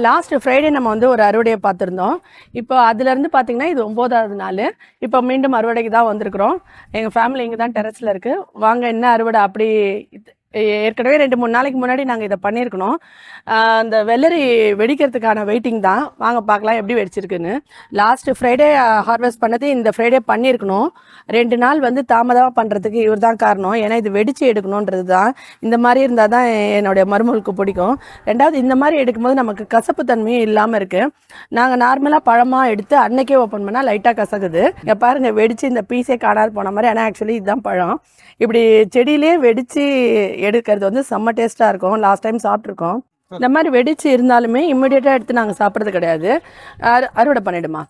Last Friday நம்ம வந்து ஒரு அறுவடையை பார்த்துருந்தோம். இப்போ அதுலேருந்து பார்த்தீங்கன்னா இது 9வது நாள். இப்போ மீண்டும் அறுவடைக்கு தான் வந்திருக்கிறோம். எங்கள் ஃபேமிலி இங்கே தான் டெரஸில் இருக்குது. வாங்க என்ன அறுவடை அப்படி ஏற்கனவே 2-3 நாளைக்கு முன்னாடி நாங்கள் இதை பண்ணியிருக்கணும். அந்த வெள்ளரி வெடிக்கிறதுக்கான வெயிட்டிங் தான். வாங்க பார்க்கலாம் எப்படி வெடிச்சிருக்குன்னு. லாஸ்ட் ஃப்ரைடே ஹார்வெஸ்ட் பண்ணது இந்த ஃப்ரைடே பண்ணியிருக்கணும். 2 நாள் வந்து தாமதமாக பண்ணுறதுக்கு இவர் தான் காரணம். ஏன்னா இது வெடித்து எடுக்கணுன்றது தான். இந்த மாதிரி இருந்தால் தான் என்னுடைய மருமகளுக்கு பிடிக்கும். 2வது இந்த மாதிரி எடுக்கும்போது நமக்கு கசப்பு தன்மையும் இல்லாமல் இருக்குது. நாங்கள் நார்மலாக பழமாக எடுத்து அன்னைக்கே ஓப்பன் பண்ணால் லைட்டாக கசக்குது. இங்கே பாருங்கள் வெடித்து இந்த பீஸே காணாது போன மாதிரி. ஆனால் ஆக்சுவலி இதுதான் பழம். இப்படி செடியிலே வெடித்து எடுக்கிறது வந்து செம்ம டேஸ்ட்டாக இருக்கும். லாஸ்ட் டைம் சாப்பிட்ருக்கோம். இந்த மாதிரி வெடித்து இருந்தாலுமே இம்மிடியேட்டாக எடுத்து நாங்கள் சாப்பிட்றது கிடையாது. அறுவடை பண்ணிவிடுமா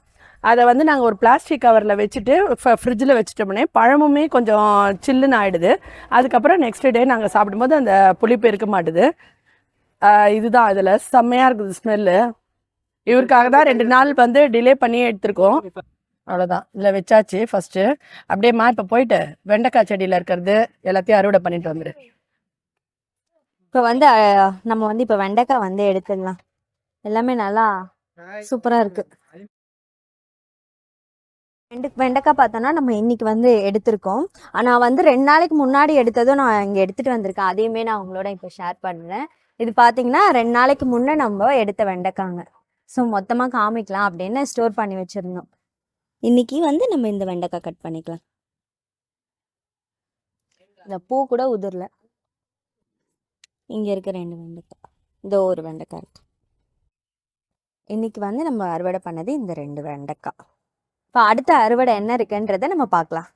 அதை வந்து நாங்கள் ஒரு பிளாஸ்டிக் கவரில் வச்சுட்டு ஃப்ரிட்ஜில் வச்சுட்டோம்னே பழமுமே கொஞ்சம் சில்லுன்னு ஆகிடுது. அதுக்கப்புறம் நெக்ஸ்ட் டே நாங்கள் சாப்பிடும்போது அந்த புளிப்பு இருக்க மாட்டுது. இதுதான் இதில் செம்மையாக இருக்குது ஸ்மெல்லு. இவருக்காக தான் 2 நாள் வந்து டிலே பண்ணி எடுத்திருக்கோம். அவ்வளோதான். இதில் வச்சாச்சு ஃபஸ்ட்டு. அப்படியேம்மா இப்போ போயிட்டு வெண்டைக்காய் செடியில் இருக்கிறது எல்லாத்தையும் அறுவடை பண்ணிட்டு வந்துடு. இப்போ வந்து நம்ம வந்து இப்போ வெண்டைக்காய் வந்து எடுத்துடலாம். எல்லாமே நல்லா சூப்பராக இருக்குது. வெண்டைக்காய் பார்த்தோன்னா நம்ம இன்னைக்கு வந்து எடுத்திருக்கோம். ஆனால் வந்து 2 நாளைக்கு முன்னாடி எடுத்ததும் நான் இங்கே எடுத்துகிட்டு வந்திருக்கேன். அதையுமே நான் உங்களோட இப்போ ஷேர் பண்ணுறேன். இது பார்த்தீங்கன்னா 2 நாளைக்கு முன்னே நம்ம எடுத்த வெண்டைக்காங்க. ஸோ மொத்தமாக காமிக்கலாம் அப்படின்னு ஸ்டோர் பண்ணி வச்சுருந்தோம். இன்னைக்கு வந்து நம்ம இந்த வெண்டைக்காய் கட் பண்ணிக்கலாம். இந்த பூ கூட உதிரல. இங்கே இருக்க 2 வெண்டைக்காய், இந்த ஒரு வெண்டைக்காய் இருக்கு. இன்னைக்கு வந்து நம்ம அறுவடை பண்ணது இந்த 2 வெண்டைக்காய். இப்போ அடுத்த அறுவடை என்ன இருக்குன்றதை நம்ம பார்க்கலாம்.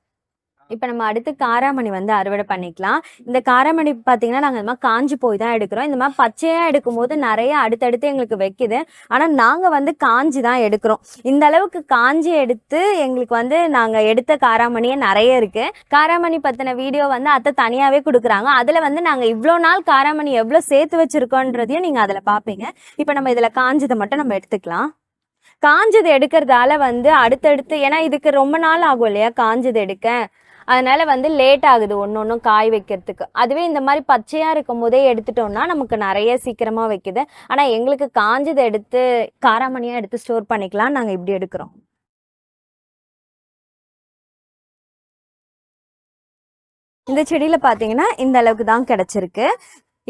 இப்போ நம்ம அடுத்து காராமணி வந்து அறுவடை பண்ணிக்கலாம். இந்த காராமணி பார்த்தீங்கன்னா நாங்கள் இந்த மாதிரி காஞ்சி போய் தான் எடுக்கிறோம். இந்த மாதிரி பச்சையாக எடுக்கும்போது நிறைய அடுத்தடுத்து எங்களுக்கு வைக்குது. ஆனால் நாங்கள் வந்து காஞ்சி தான் எடுக்கிறோம். இந்த அளவுக்கு காஞ்சி எடுத்து எங்களுக்கு வந்து நாங்கள் எடுத்த காராமணியே நிறைய இருக்குது. காராமணி பற்றின வீடியோ வந்து அத்தை தனியாகவே கொடுக்குறாங்க. அதில் வந்து நாங்கள் இவ்வளோ நாள் காராமணி எவ்வளோ சேர்த்து வச்சுருக்கோன்றதையும் நீங்கள் அதில் பார்ப்பீங்க. இப்போ நம்ம இதில் காஞ்சதை மட்டும் நம்ம எடுத்துக்கலாம். காஞ்சது எடுக்கிறதால வந்து அடுத்தடுத்து, ஏன்னா இதுக்கு ரொம்ப நாள் ஆகும் இல்லையா காஞ்சது எடுக்க, அதனால வந்து லேட் ஆகுது ஒன்றும் காய் வைக்கிறதுக்கு. அதுவே இந்த மாதிரி பச்சையாக இருக்கும் போதே எடுத்துட்டோம்னா நமக்கு நிறைய சீக்கிரமாக வைக்குது. ஆனால் எங்களுக்கு காஞ்சதை எடுத்து காராமணியாக எடுத்து ஸ்டோர் பண்ணிக்கலாம். நாங்கள் இப்படி எடுக்கிறோம். இந்த செடியில் பார்த்தீங்கன்னா இந்த அளவுக்கு தான் கிடச்சிருக்கு.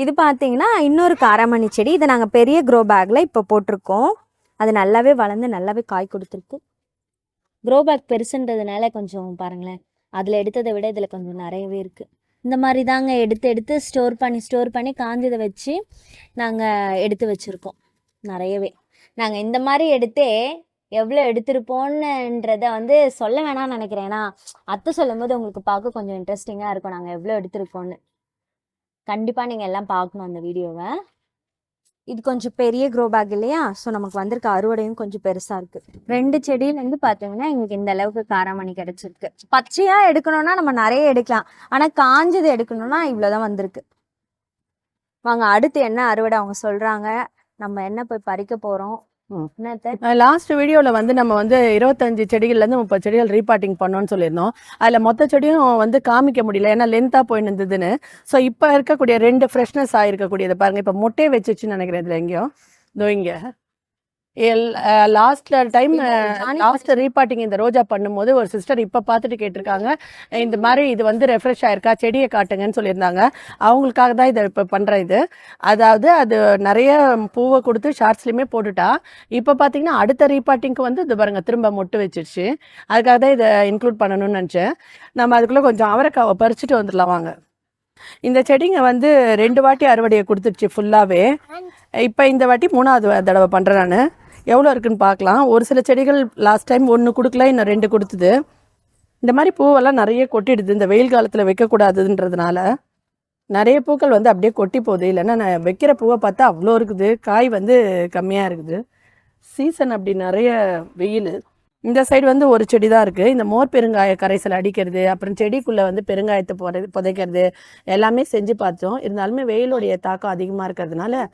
இது பார்த்தீங்கன்னா இன்னொரு காராமணி செடி. இதை நாங்கள் பெரிய க்ரோ பேக்கில் இப்போ போட்டிருக்கோம். அது நல்லாவே வளர்ந்து நல்லாவே காய் கொடுத்துருக்கு. க்ரோ பேக் பெருசுன்றதுனால கொஞ்சம் பாருங்களேன், அதில் எடுத்ததை விட இதில் கொஞ்சம் நிறையவே இருக்குது. இந்த மாதிரி தாங்க எடுத்து ஸ்டோர் பண்ணி காஞ்சதை வச்சு நாங்கள் எடுத்து வச்சுருக்கோம் நிறையவே. நாங்கள் இந்த மாதிரி எடுத்தே எவ்வளோ எடுத்திருப்போன்றதை வந்து சொல்ல வேணாம்னு நினைக்கிறேன். ஏன்னா அத்தை சொல்லும் போது உங்களுக்கு பார்க்க கொஞ்சம் இன்ட்ரெஸ்டிங்காக இருக்கும் நாங்கள் எவ்வளோ எடுத்திருக்கோன்னு. கண்டிப்பாக நீங்கள் எல்லாம் பார்க்கணும் அந்த வீடியோவை. இது கொஞ்சம் பெரிய க்ரோ பேக் இல்லையா, ஸோ நமக்கு வந்திருக்க அறுவடையும் கொஞ்சம் பெருசாக இருக்குது. 2 செடியிலேருந்து பார்த்தீங்கன்னா எங்களுக்கு இந்த அளவுக்கு காராமணி கிடச்சிருக்கு. பச்சையாக எடுக்கணும்னா நம்ம நிறைய எடுக்கலாம். ஆனால் காஞ்சது எடுக்கணும்னா இவ்வளோதான் வந்திருக்கு. வாங்க அடுத்து என்ன அறுவடை அவங்க சொல்கிறாங்க, நம்ம என்ன போய் பறிக்க போகிறோம். லாஸ்ட் வீடியோவில் வந்து நம்ம வந்து 25 செடிகள்லேருந்து 30 செடிகள் ரீபாட்டிங் பண்ணோன்னு சொல்லியிருந்தோம். அதில் மொத்த செடியும் வந்து காமிக்க முடியல, ஏன்னா லென்த்தாக போய் நின்றுதுன்னு. ஸோ இப்போ இருக்கக்கூடிய 2 ஃப்ரெஷ்னஸ் ஆகிருக்கக்கூடியதை பாருங்கள். இப்போ மொட்டையை வச்சுச்சுன்னு நினைக்கிறேன். இதில் எங்கேயும் இதோ இங்கே லாஸ்ட் ரீபாட்டிங் இந்த ரோஜா பண்ணும்போது ஒரு சிஸ்டர் இப்போ பார்த்துட்டு கேட்டிருக்காங்க, இந்த மாதிரி இது வந்து ரெஃப்ரெஷ் ஆயிருக்கா, செடியை காட்டுங்கன்னு சொல்லியிருந்தாங்க. அவங்களுக்காக தான் இதை இப்போ பண்ணுற இது. அதாவது அது நிறைய பூவை கொடுத்து ஷார்ட்ஸ்லையுமே போட்டுட்டா. இப்போ பார்த்தீங்கன்னா அடுத்த ரீபாட்டிங்க்கு வந்து இது பாருங்க திரும்ப மொட்டு வச்சிருச்சு. அதுக்காக தான் இதை இன்க்ளூட் பண்ணணும்னு நினச்சேன். நம்ம அதுக்குள்ளே கொஞ்சம் அவரைக்காவை பறிச்சுட்டு வந்துடலாம் வாங்க. இந்த செடிங்க வந்து 2 வாட்டி அறுவடையை கொடுத்துருச்சு ஃபுல்லாகவே. இப்போ இந்த வாட்டி 3வது தடவை பண்ணுறேன் நான். எவ்வளோ இருக்குன்னு பார்க்கலாம். ஒரு சில செடிகள் லாஸ்ட் டைம் 1 கொடுக்கல, இன்னும் 2 கொடுத்துது. இந்த மாதிரி பூவெல்லாம் நிறைய கொட்டிடுது. இந்த வெயில் காலத்தில் வைக்கக்கூடாதுன்றதுனால நிறைய பூக்கள் வந்து அப்படியே கொட்டி போகுது. இல்லைன்னா நான் வைக்கிற பூவை பார்த்தா அவ்வளோ இருக்குது, காய் வந்து கம்மியாக இருக்குது. சீசன் அப்படி நிறைய வெயில். இந்த சைடு வந்து ஒரு செடி தான் இருக்குது. இந்த மோர் பெருங்காய கரைசல் அடிக்கிறது, அப்புறம் செடிக்குள்ளே வந்து பெருங்காயத்தை புதைக்கிறது எல்லாமே செஞ்சு பார்த்தோம். இருந்தாலுமே வெயிலுடைய தாக்கம் அதிகமாக இருக்கிறதுனால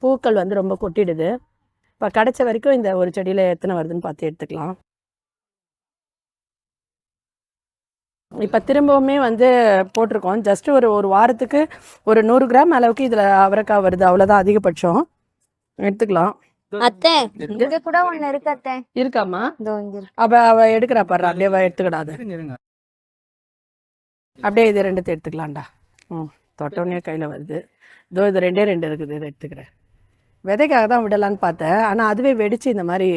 பூக்கள் வந்து ரொம்ப கொட்டிடுது. இப்போ கிடைச்ச வரைக்கும் இந்த ஒரு செடியில் எத்தனை வருதுன்னு பார்த்து எடுத்துக்கலாம். இப்போ திரும்பவுமே வந்து போட்டிருக்கோம். ஜஸ்ட் ஒரு வாரத்துக்கு ஒரு 100 கிராம் அளவுக்கு இதில் அவரைக்காய் வருது, அவ்வளோதான் அதிகபட்சம். எடுத்துக்கலாம். அத்தை இங்க கூட ஒண்ணு இருக்கு அத்தை. இருக்காமா? இதோ இங்க இருக்கு. அவ எடுக்கிறா பாரு, அப்படியே எடுத்துக்கிடாது. அப்படியே இது ரெண்டுத்தை எடுத்துக்கலாம்டா. தொட்டோடனே கையில் வருது. இதோ இது ரெண்டே ரெண்டு இருக்குது, இதை எடுத்துக்கிறேன். விதைக்காக தான் விடலான்னு பார்த்தேன், ஆனால் அதுவே வெடிச்சு இந்த மாதிரி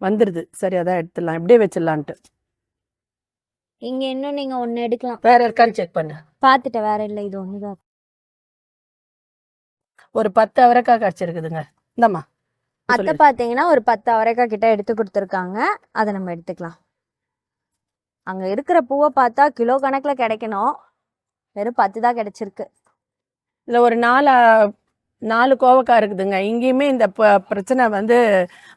வந்துடுது. சரி, அதான் எடுத்துடலாம், இப்படியே வச்சிடலான்ட்டு. இங்க இன்னும் நீங்க ஒண்ணு எடுக்கலாம். வேற இருக்கான்னு செக் பண்ணு. பார்த்துட்டேன், வேற இல்லை, இது ஒண்ணுதான். ஒரு 10 அவரைக்காய் காய்ச்சிருக்குதுங்க. இந்தாம்மா. அத்தை பாத்தீங்கன்னா ஒரு 10 அவரைக்காய் கிட்ட எடுத்து கொடுத்துருக்காங்க. அதை நம்ம எடுத்துக்கலாம். அங்க இருக்கிற பூவை பார்த்தா கிலோ கணக்குல கிடைக்கணும், வெறும் 10 தான் கிடைச்சிருக்கு. இதுல ஒரு 4 கோவக்காய் இருக்குதுங்க. இங்கேயுமே இந்த பிரச்சனை வந்து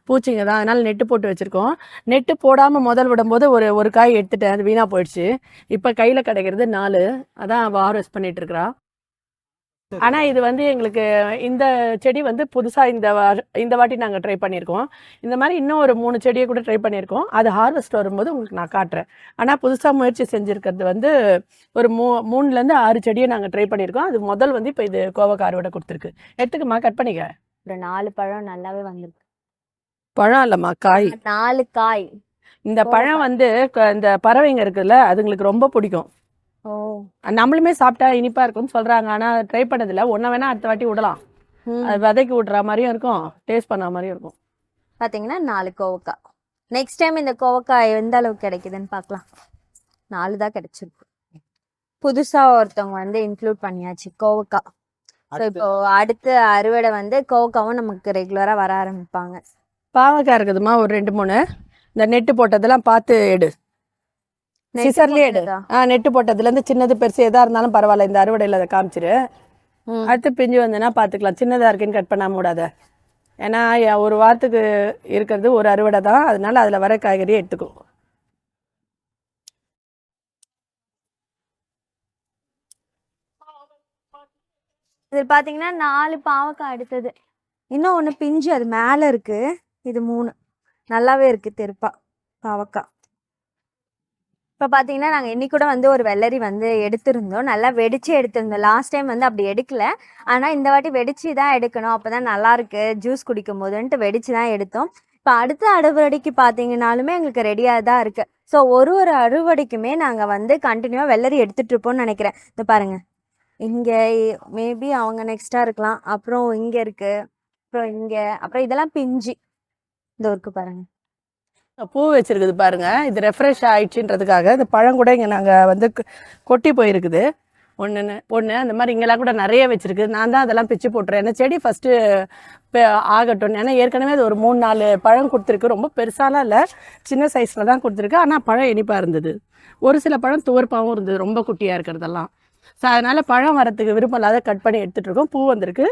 பூச்சிங்க தான், அதனால நெட்டு போட்டு வச்சிருக்கோம். நெட்டு போடாமல் முதல் விடும்போது ஒரு காய் எடுத்துட்டேன், அது வீணாக போயிடுச்சு. இப்போ கையில் கிடைக்கிறது 4, அதான் ஹார்வெஸ்ட் பண்ணிட்டு இருக்கிறா. ஆனால் இது வந்து எங்களுக்கு இந்த செடி வந்து புதுசாக இந்த வாட்டி நாங்கள் ட்ரை பண்ணியிருக்கோம். இந்த மாதிரி இன்னும் ஒரு 3 செடியை கூட ட்ரை பண்ணியிருக்கோம். அது ஹார்வெஸ்ட் வரும்போது உங்களுக்கு நான் காட்டுறேன். ஆனால் புதுசாக முயற்சி செஞ்சுருக்கிறது வந்து ஒரு 3லேருந்து 6 செடியை நாங்கள் ட்ரை பண்ணியிருக்கோம். அது முதல் வந்து இப்போ இது கோவக்காய் அறுவடை கொடுத்துருக்கு. எடுத்துக்கம்மா, கட் பண்ணிக்க. ஒரு 4 பழம் நல்லாவே வந்திருக்கு. பழம் இல்லைம்மா, காய். 4 காய். இந்த பழம் வந்து இந்த பறவைங்க இருக்குல்ல, அதுங்களுக்கு ரொம்ப பிடிக்கும். ஓ, நம்மளுமே சாப்பிட்டா இனிப்பா இருக்கும்னு சொல்றாங்க. ஆனா ட்ரை பண்ணதில்ல. ஒன்ன வேணா அடுத்த வாட்டி விடலாம். அது விதைக்கு விடுற மாதிரியும் இருக்கும், டேஸ்ட் பண்ண மாதிரியும் இருக்கும். பாத்தீங்கன்னா 4 கோவக்காய். நெக்ஸ்ட் டைம் இந்த கோவக்காய் எந்த அளவுக்கு கிடைக்குதுன்னு பார்க்கலாம். 4 தான் கிடைச்சிருக்கு. புதுசா ஒருத்தவங்க வந்து இன்க்ளூட் பண்ணியாச்சு கோவக்காய். ஸோ இப்போ அடுத்த அறுவடை வந்து கோவக்காவும் நமக்கு ரெகுலரா வர ஆரம்பிப்பாங்க. பாவக்காய் இருக்குதுமா, ஒரு 2-3. இந்த நெட்டு போட்டதெல்லாம் பார்த்து எடு, சிசர்லயே எடு. நெட்டு போட்டதுல இருந்து சின்னது பெருசு எதா இருந்தாலும் பரவாயில்ல, இந்த அறுவடையில அதை காமிச்சிரு. அடுத்து பிஞ்சு வந்ததுன்னா பாத்துக்கலாம். சின்னதா இருக்குன்னு கட் பண்ணாம விடாத. ஏன்னா ஒரு வாரத்துக்கு இருக்கிறது ஒரு அறுவடை தான், அதனால அதுல வர காய்கறியை எடுத்துக்கோ. இது பாத்தீங்கன்னா 4 பாவக்காய் அடுத்தது. இன்னும் ஒண்ணு பிஞ்சு அது மேல இருக்கு. இது 3 நல்லாவே இருக்கு தெருப்பா பாவக்காய். இப்போ பார்த்தீங்கன்னா நாங்கள் இன்னைக்கு கூட வந்து ஒரு வெள்ளரி வந்து எடுத்திருந்தோம், நல்லா வெடிச்சு எடுத்திருந்தோம். லாஸ்ட் டைம் வந்து அப்படி எடுக்கல, ஆனால் இந்த வாட்டி வெடிச்சு தான் எடுக்கணும், அப்போ தான் நல்லாயிருக்கு ஜூஸ் குடிக்கும் போதுன்ட்டு வெடிச்சு தான் எடுத்தோம். இப்போ அடுத்த அறுவடைக்கு பார்த்தீங்கன்னாலுமே எங்களுக்கு ரெடியாக தான் இருக்குது. ஸோ ஒரு அறுவடைக்குமே நாங்கள் வந்து கண்டினியூவாக வெள்ளரி எடுத்துகிட்டு இருப்போம்னு நினைக்கிறேன். இந்த பாருங்கள், இங்கே மேபி அவங்க நெக்ஸ்ட்டாக இருக்கலாம், அப்புறம் இங்கே இருக்குது, அப்புறம் இங்கே, அப்புறம் இதெல்லாம் பிஞ்சு இந்த ஒர்க்கு பாருங்கள். பூ வச்சிருக்குது பாருங்க. இது ரெஃப்ரெஷ் ஆயிடுச்சுன்றதுக்காக இந்த பழம் கூட இங்கே நாங்கள் வந்து கொட்டி போயிருக்குது. ஒன்று அந்த மாதிரி இங்கெல்லாம் கூட நிறைய வச்சிருக்கு. நான் தான் அதெல்லாம் பிச்சு போட்டுறேன். ஏன்னா செடி ஃபஸ்ட்டு ஆகட்டும். ஏன்னா ஏற்கனவே அது ஒரு 3-4 பழம் கொடுத்துருக்கு. ரொம்ப பெருசாலாம் இல்லை, சின்ன சைஸில் தான் கொடுத்துருக்கு. ஆனால் பழம் இனிப்பாக இருந்தது. ஒரு சில பழம் துவர்ப்பாகவும் இருந்தது, ரொம்ப குட்டியாக இருக்கிறதெல்லாம். ஸோ அதனால் பழம் வரத்துக்கு விருப்பம் இல்லாத கட் பண்ணி எடுத்துகிட்டு இருக்கோம். பூ வந்திருக்கு,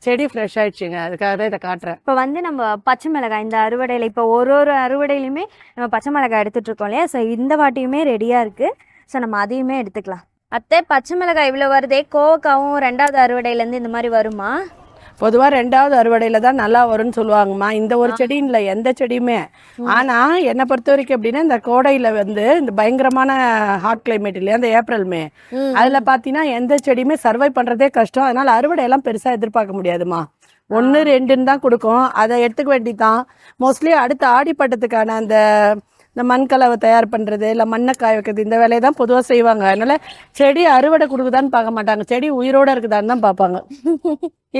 செடி ஃப்ரெஷ் ஆயிடுச்சுங்க. அதுக்காக தான் இதை காட்டுறேன். இப்போ வந்து நம்ம பச்சை மிளகாய் இந்த அறுவடையில், இப்போ ஒரு அறுவடையிலுமே நம்ம பச்சை மிளகாய் எடுத்துட்டு இருக்கோம் இல்லையா? ஸோ இந்த வாட்டியுமே ரெடியாக இருக்குது. ஸோ நம்ம அதையுமே எடுத்துக்கலாம். அத்தை பச்சை மிளகாய் இவ்வளோ வருதே, கோவக்காவும் 2வது அறுவடையிலேருந்து இந்த மாதிரி வருமா? பொதுவாக 2வது அறுவடையில் தான் நல்லா வரும்னு சொல்லுவாங்கம்மா. இந்த ஒரு செடியும் இல்லை, எந்த செடியுமே. ஆனால் என்னை பொறுத்த வரைக்கும் எப்படின்னா, இந்த கோடையில் வந்து இந்த பயங்கரமான ஹாட் கிளைமேட் இல்லையா, இந்த ஏப்ரல் மே, அதில் பார்த்தீங்கன்னா எந்த செடியுமே சர்வை பண்ணுறதே கஷ்டம். அதனால் அறுவடையெல்லாம் பெருசாக எதிர்பார்க்க முடியாதுமா. 1-2 தான் கொடுக்கும், அதை எடுத்துக்க வேண்டிதான். மோஸ்ட்லி அடுத்த ஆடிப்பட்டத்துக்கான இந்த மண்கலவை தயார் பண்ணுறது, இல்லை மண்ணை காய வைக்கிறது, இந்த வேலையை தான் பொதுவாக செய்வாங்க. அதனால செடி அறுவடை கொடுக்குதான்னு பார்க்க மாட்டாங்க, செடி உயிரோடு இருக்குதான்னு தான் பார்ப்பாங்க.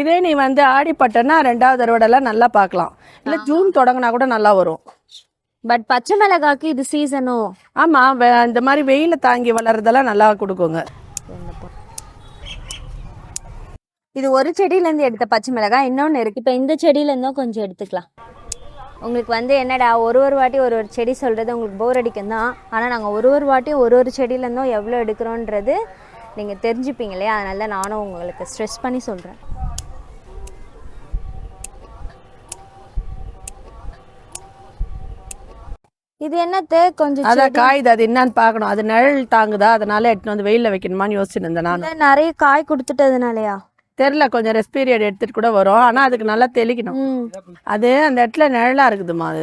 இதே நீ வந்து ஆடிப்பட்டன்னா 2வது அறுவடைலாம் நல்லா பார்க்கலாம். இல்லை ஜூன் தொடங்கினா கூட நல்லா வரும். பட் பச்சை மிளகாய்க்கு இது சீசனோ? ஆமாம், இந்த மாதிரி வெயில தாங்கி வளர்றதெல்லாம் நல்லா கொடுக்குங்க. இது ஒரு செடியிலேருந்து எடுத்த பச்சை மிளகாய், இன்னொன்று இருக்குது. இப்போ இந்த செடியிலேருந்தும் கொஞ்சம் எடுத்துக்கலாம். உங்களுக்கு வந்து என்னடா ஒரு வாட்டி ஒரு செடி சொல்கிறது உங்களுக்கு போர் அடிக்கும் தான். ஆனால் நாங்கள் ஒரு வாட்டியும் ஒரு செடியிலேருந்தும் எவ்வளோ எடுக்கிறோன்றது நீங்கள் தெரிஞ்சுப்பீங்க இல்லையா? அதனால தான் நானும் உங்களுக்கு ஸ்ட்ரெஸ் பண்ணி சொல்கிறேன். இது என்னத்து கொஞ்சம் அதான் காயுது, அது என்னன்னு பார்க்கணும். அது நிழல் தாங்குதா, அதனால எடுத்துன்னு வந்து வெயிலில் வைக்கணுமான்னு யோசிச்சுட்டு இருந்தேன் நான். நிறைய காய் கொடுத்துட்டதுனாலயா தெரில, கொஞ்சம் ரெஸ்ட் பீரியட் எடுத்துட்டு கூட வரும். ஆனால் அதுக்கு நல்லா தெளிக்கணும். அது அந்த இடத்துல நிழலா இருக்குதுமா. அது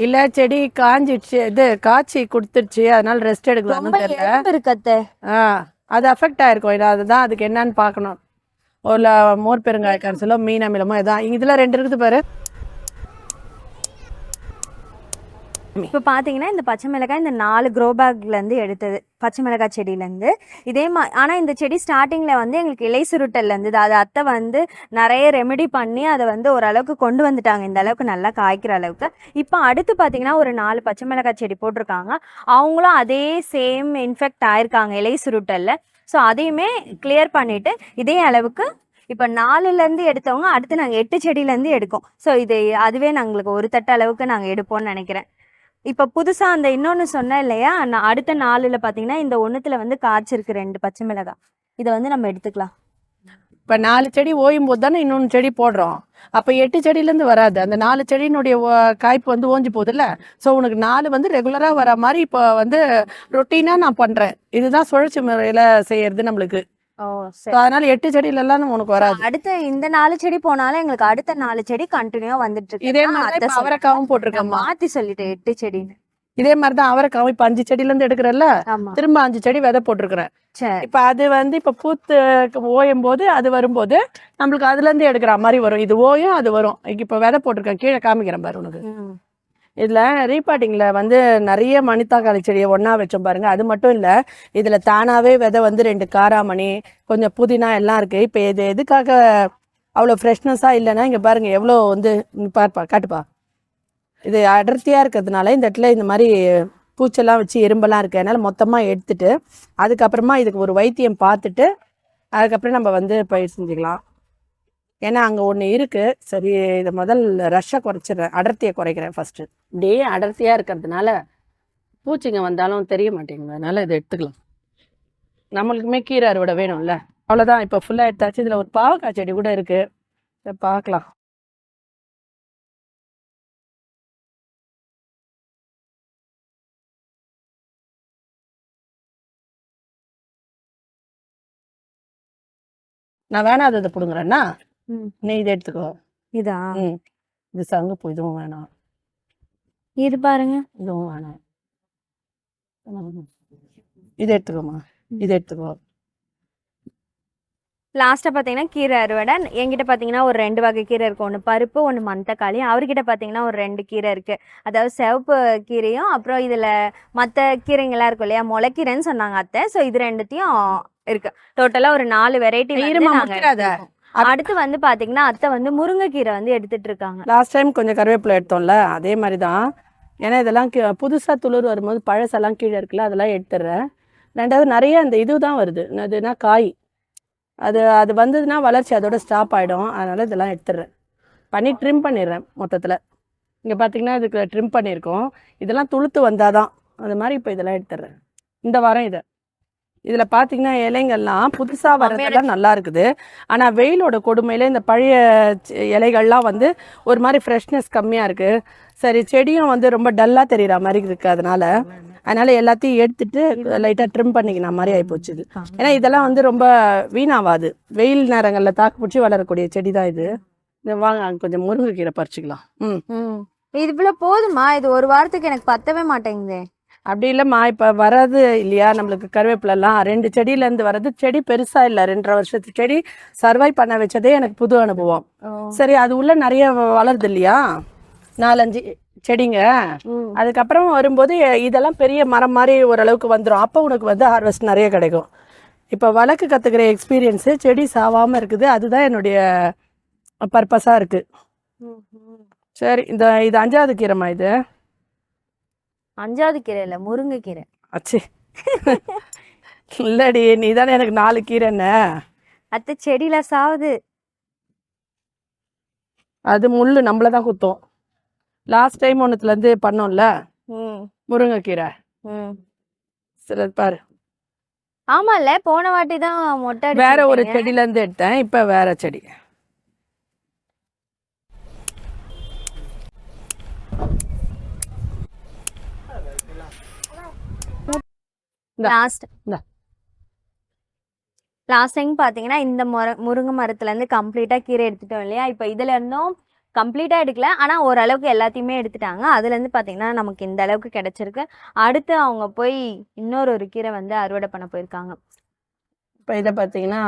இல்ல செடி காஞ்சிடுச்சு, இது காய்ச்சி கொடுத்துருச்சு, அதனால ரெஸ்ட் எடுக்கலாம்னு தெரியல. அது அஃபெக்ட் ஆயிருக்கும். அதுதான் அதுக்கு என்னன்னு பார்க்கணும். ஒரு மோர் பெருங்காய கரைசலோ மீன் அமிலமோ இதான் இதுல 2 இருக்குது பாரு. இப்போ பார்த்தீங்கன்னா இந்த பச்சை மிளகாய் இந்த 4 க்ரோ பேக்லேருந்து எடுத்தது பச்சை மிளகாய் செடியிலேருந்து. இதே ஆனால் இந்த செடி ஸ்டார்டிங்கில் வந்து எங்களுக்கு இலை சுருட்டல் இருந்தது. அது அத்தை வந்து நிறைய ரெமெடி பண்ணி அதை வந்து ஓரளவுக்கு கொண்டு வந்துட்டாங்க, இந்த அளவுக்கு நல்லா காய்க்கிற அளவுக்கு. இப்போ அடுத்து பார்த்தீங்கன்னா ஒரு 4 பச்சை மிளகாய் செடி போட்டிருக்காங்க. அவங்களும் அதே சேம் இன்ஃபெக்ட் ஆயிருக்காங்க இலை சுருட்டலில். ஸோ அதையுமே கிளியர் பண்ணிவிட்டு இதே அளவுக்கு இப்போ 4லேருந்து எடுத்தவங்க அடுத்து நாங்கள் 8 செடியிலேருந்து எடுக்கோம். ஸோ இது அதுவே நாங்களுக்கு ஒரு தட்டு அளவுக்கு நாங்கள் எடுப்போம்னு நினைக்கிறேன். இப்போ புதுசாக அந்த இன்னொன்று சொன்னேன் இல்லையா, நான் அடுத்த 4ல் பார்த்தீங்கன்னா இந்த ஒன்றுத்தில் வந்து காய்ச்சிருக்கு 2 பச்சை மிளகாய். இதை வந்து நம்ம எடுத்துக்கலாம். இப்போ 4 செடி ஓயும் போது தானே இன்னொன்று செடி போடுறோம். அப்போ 8 செடியிலேருந்து வராது. அந்த 4 செடியினுடைய காய்ப்பு வந்து ஓஞ்சி போகுதுல்ல. ஸோ உனக்கு 4 வந்து ரெகுலராக வர மாதிரி இப்போ வந்து ரொட்டீனாக நான் பண்ணுறேன். இதுதான் சுழற்சி முறையில் செய்யறது நம்மளுக்கு. ஓ So, அதனால 8 செடியிலலாம் உனக்கு வராது. அடுத்த இந்த 4 செடி போனாலும் எங்களுக்கு அடுத்த 4 செடி கண்டினியூவா வந்துட்டு இருக்கு. இதே மாதிரி தான் இப்ப அவரைக்காவும் போட்டிருக்கேம்மா. மாத்தி சொல்லிட்டேன் 8 செடின்னு. இதே மாதிரி தான் அவரைக்காவும் இப்ப 5 செடியில இருந்து எடுக்கிறல்ல, ஆமா திரும்ப 5 செடி விதை போட்டிருக்கிறேன். சரி. இப்ப அது வந்து இப்ப பூத்து ஓயும் போது அது வரும்போது நம்மளுக்கு அதுல இருந்து எடுக்கிற மாதிரி வரும். இது ஓயும் அது வரும். இப்ப விதை போட்டிருக்கேன், கீழே காமிக்கிறேன் பாரு உனக்கு. இதுல ரீபாட்டிங்ல வந்து நிறைய மணித்தாக்காளி செடியை ஒண்ணா வச்சோம் பாருங்க. அது மட்டும் இல்ல, இதுல தானாவே விதை வந்து 2 காராமணி, கொஞ்சம் புதினா எல்லாம் இருக்கு. இப்ப இது எதுக்காக அவ்வளவு ஃப்ரெஷ்னஸா இல்லைன்னா இங்க பாருங்க எவ்வளோ வந்து பார்ப்பா காட்டுப்பா. இது அடர்த்தியா இருக்கிறதுனால இந்த இடத்துல இந்த மாதிரி பூச்செல்லாம் வச்சு எறும்பெல்லாம் இருக்கு. அதனால மொத்தமா எடுத்துட்டு அதுக்கப்புறமா இதுக்கு ஒரு வைத்தியம் பார்த்துட்டு அதுக்கப்புறம் நம்ம வந்து பயிர் செஞ்சுக்கலாம். ஏன்னா அங்கே ஒன்று இருக்கு. சரி, இதை முதல் ரஷ்ஷை குறைச்சிடுறேன், அடர்த்தியை குறைக்கிறேன் ஃபர்ஸ்ட். இப்படியே அடர்த்தியாக இருக்கிறதுனால பூச்சிங்க வந்தாலும் தெரிய மாட்டேங்குது. அதனால இதை எடுத்துக்கலாம். நம்மளுக்குமே கீரை அறுவடை வேணும்ல. அவ்வளோதான். இப்போ ஃபுல்லாக எடுத்தாச்சு. இதில் ஒரு பாவக்காய் செடி கூட இருக்கு, இதை பார்க்கலாம். நான் வேணாததை பிடுங்குறேன்னா நீ இதை எடுத்துக்கோ. இதா இது சங்குப்பூ, இதுவும் வேணாம். இது பாருங்க, இதுவும் வேணாம். இதை எடுத்துக்கோமா, இதை எடுத்துக்கோ. லாஸ்ட்டாக பார்த்தீங்கன்னா கீரை அறுவடை. என்கிட்ட பார்த்தீங்கன்னா ஒரு 2 வகை கீரை இருக்குது. ஒன்று பருப்பு, ஒன்று மணத்தக்காளி. அவர்கிட்ட பார்த்தீங்கன்னா ஒரு 2 கீரை இருக்குது. அதாவது சிவப்பு கீரையும் அப்புறம் இதில் மற்ற கீரைங்கெல்லாம் இருக்கும் இல்லையா, முளைக்கீரைன்னு சொன்னாங்க அத்தை. ஸோ இது 2த்தையும் இருக்கு. டோட்டலாக ஒரு 4 வெரைட்டி. அடுத்து வந்து பார்த்தீங்கன்னா அத்தை வந்து முருங்கைக்கீரை வந்து எடுத்துட்டு இருக்காங்க. லாஸ்ட் டைம் கொஞ்சம் கருவேப்பிலை எடுத்தோம்ல, அதே மாதிரி தான். ஏன்னா இதெல்லாம் புதுசாக துளிர் வரும்போது பழசெல்லாம் கீழே இருக்குல்ல, அதெல்லாம் எடுத்துடுறேன். 2வது நிறைய அந்த இதுதான் வருது, அதுனா காய். அது வந்ததுன்னா வளர்ச்சி அதோட ஸ்டாப் ஆகிடும். அதனால் இதெல்லாம் எடுத்துடுறேன், பண்ணி ட்ரிம் பண்ணிடுறேன் மொத்தத்தில். இங்கே பார்த்தீங்கன்னா இதுக்கு ட்ரிம் பண்ணியிருக்கோம். இதெல்லாம் துளுத்து வந்தால் தான் அது மாதிரி. இப்போ இதெல்லாம் எடுத்துடுறேன் இந்த வாரம். இதில் பார்த்தீங்கன்னா இலைங்கள்லாம் புதுசாக வரதெல்லாம் நல்லா இருக்குது. ஆனால் வெயிலோட கொடுமையில இந்த பழைய இலைகள்லாம் வந்து ஒரு மாதிரி ஃப்ரெஷ்னஸ் கம்மியாக இருக்குது. சரி, செடியும் வந்து ரொம்ப டல்லாக தெரிகிற மாதிரி இருக்குது. அதனால எல்லாத்தையும் எடுத்துட்டு லைட்டாக ட்ரிம் பண்ணிக்கிற மாதிரி ஆகிப்போச்சு இது. ஏன்னா இதெல்லாம் வந்து ரொம்ப வீணாவாது. வெயில் நேரங்களில் தாக்கு பிடிச்சி வளரக்கூடிய செடி தான் இது. வாங்க கொஞ்சம் முருங்கைக்கீரை பறிச்சுக்கலாம். இது இவ்வளோ போதுமா? இது ஒரு வாரத்துக்கு எனக்கு பத்தவே மாட்டேங்குது. அப்படி இல்லைம்மா, இப்போ வர்றது இல்லையா நம்மளுக்கு கருவேப்பிலெல்லாம் 2 செடியிலேருந்து வர்றது. செடி பெருசாக இல்லை, 2.5 வருஷத்து செடி. சர்வை பண்ண வச்சதே எனக்கு புது அனுபவம். சரி, அது உள்ள நிறைய வளருது இல்லையா, 4-5 செடிங்க. அதுக்கப்புறம் வரும்போது இதெல்லாம் பெரிய மரம் மாதிரி ஓரளவுக்கு வந்துடும். அப்போ உனக்கு வந்து ஹார்வெஸ்ட் நிறைய கிடைக்கும். இப்போ வழக்கு கற்றுக்கிற எக்ஸ்பீரியன்ஸு செடி சாவாமல் இருக்குது. அதுதான் என்னுடைய பர்பஸாக இருக்குது. சரி, இது 5வது கீரைம்மா. இது 5வது கீரை இல்லை, முருங்கைக்கீரை. அச்சு இல்லடி, நீ தானே எனக்கு 4 கீரைன்னு. அத்தை செடியில சாவுது. அது முள்ளு நம்மள தான் குத்தும். லாஸ்ட் டைம் ஒன்றுத்துலேருந்து பண்ணோம்ல முருங்கைக்கீரை. சரி பாரு. ஆமால, போன வாட்டி தான் மொட்டை வேற ஒரு செடியிலேருந்து எடுத்தேன், இப்போ வேற செடி. லாஸ்ட் டைம் பார்த்தீங்கன்னா இந்த முருங்கை மரத்துலேருந்து கம்ப்ளீட்டாக கீரை எடுத்துட்டோம் இல்லையா. இப்போ இதில் இருந்தும் கம்ப்ளீட்டாக எடுக்கல, ஆனால் ஓரளவுக்கு எல்லாத்தையுமே எடுத்துட்டாங்க. அதுலேருந்து பார்த்தீங்கன்னா நமக்கு இந்த அளவுக்கு கிடச்சிருக்கு. அடுத்து அவங்க போய் இன்னொரு கீரை வந்து அறுவடை பண்ண போயிருக்காங்க. இப்போ இதை பார்த்தீங்கன்னா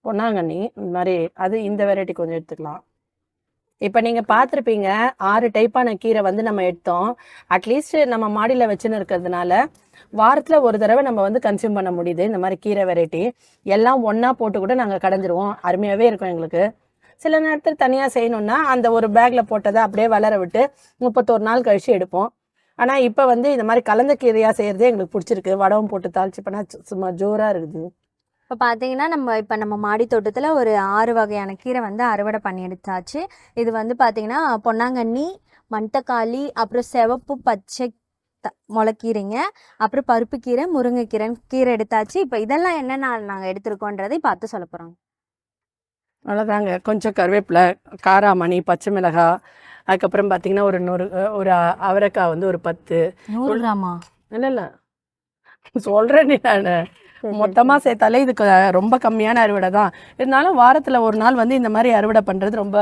பொன்னாங்கண்ணி இந்த மாதிரி அது இந்த வெரைட்டி கொஞ்சம் எடுத்துக்கலாம். இப்போ நீங்கள் பார்த்துருப்பீங்க 6 டைப்பான கீரை வந்து நம்ம எடுத்தோம். அட்லீஸ்ட் நம்ம மாடியில் வச்சுன்னு இருக்கிறதுனால வாரத்தில் ஒரு தடவை நம்ம வந்து கன்சியூம் பண்ண முடியுது. இந்த மாதிரி கீரை வெரைட்டி எல்லாம் ஒன்றா போட்டு கூட நாங்கள் கடைஞ்சிருவோம். அருமையாகவே இருக்கும் எங்களுக்கு. சில நேரத்தில் தனியாக செய்யணுன்னா அந்த ஒரு பேக்கில் போட்டதை அப்படியே வளர விட்டு 31 நாள் கழித்து எடுப்போம். ஆனால் இப்போ வந்து இந்த மாதிரி கலந்த கீரையாக செய்கிறதே எங்களுக்கு பிடிச்சிருக்கு. வடவும் போட்டு தாளிச்சு பண்ணால் சும்மா ஜோராக இருக்குது. இப்போ பார்த்தீங்கன்னா நம்ம மாடி தோட்டத்தில் ஒரு 6 வகையான கீரை வந்து அறுவடை பண்ணி எடுத்தாச்சு. இது வந்து பார்த்தீங்கன்னா பொன்னாங்கண்ணி, மணத்தக்காளி, அப்புறம் சிவப்பு பச்சை முளைக்கீரைங்க, அப்புறம் பருப்பு கீரை, முருங்கைக்கீரை கீரை எடுத்தாச்சு. இப்போ இதெல்லாம் என்னென்ன நாங்கள் எடுத்திருக்கோன்றதை பார்த்து சொல்ல போகிறோம். அவ்வளோதாங்க. கொஞ்சம் கருவேப்பிலை, காராமணி, பச்சை மிளகாய், அதுக்கப்புறம் பார்த்தீங்கன்னா ஒரு அவரைக்காய் வந்து ஒரு 10. 100 கிராமா? இல்லை சொல்கிறேன் நான் மொத்தமாக சேர்த்தாலே இதுக்கு ரொம்ப கம்மியான அறுவடை தான். இருந்தாலும் வாரத்தில் ஒரு நாள் வந்து இந்த மாதிரி அறுவடை பண்ணுறது ரொம்ப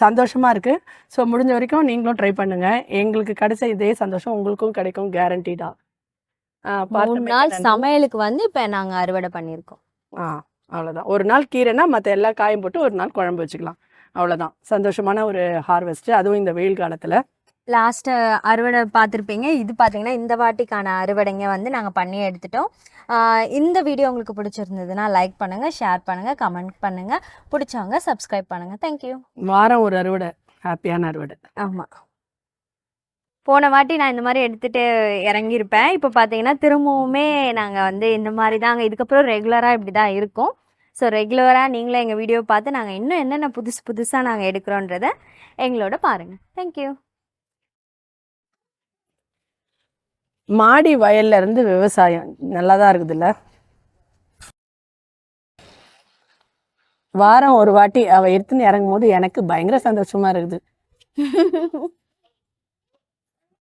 சந்தோஷமாக இருக்குது. ஸோ முடிஞ்ச வரைக்கும் நீங்களும் ட்ரை பண்ணுங்கள். எங்களுக்கு கிடைச்ச இதே சந்தோஷம் உங்களுக்கும் கிடைக்கும், கேரண்டீடாக. 3 நாள் சமையலுக்கு வந்து இப்போ நாங்கள் அறுவடை பண்ணியிருக்கோம். அவ்வளோதான். ஒரு நாள் கீரைனா மற்ற எல்லா காயும் போட்டு ஒரு நாள் குழம்பு வச்சுக்கலாம். அவ்வளோதான். சந்தோஷமான ஒரு ஹார்வெஸ்ட்டு, அதுவும் இந்த வெயில் காலத்தில். லாஸ்ட்டு அறுவடை பார்த்துருப்பீங்க. இது பார்த்தீங்கன்னா இந்த வாட்டிக்கான அறுவடைங்க வந்து நாங்கள் பண்ணி எடுத்துட்டோம். இந்த வீடியோ உங்களுக்கு பிடிச்சிருந்ததுன்னா லைக் பண்ணுங்கள், ஷேர் பண்ணுங்கள், கமெண்ட் பண்ணுங்கள். பிடிச்சவங்க சப்ஸ்கிரைப் பண்ணுங்கள். தேங்க்யூ. வாரம் ஒரு அறுவடை, ஹாப்பியான அறுவடை. ஆமாம், போன வாட்டி நான் இந்த மாதிரி எடுத்துகிட்டு இறங்கியிருப்பேன். இப்போ பார்த்தீங்கன்னா திரும்பவுமே நாங்கள் வந்து இந்த மாதிரி தாங்க இதுக்கப்புறம் ரெகுலராக இப்படி தான் இருக்கும். ஸோ ரெகுலராக நீங்களும் எங்கள் வீடியோ பார்த்து நாங்கள் இன்னும் என்னென்ன புதுசாக நாங்கள் எடுக்கிறோன்றதை எங்களோட பாருங்கள். தேங்க்யூ. மாடி வயல்ல இருந்து விவசாயம் நல்லா தான் இருக்குதுல்ல. வாரம் ஒரு வாட்டி அவ எடுத்துன்னு இறங்கும் போது எனக்கு பயங்கர சந்தோஷமா இருக்குது.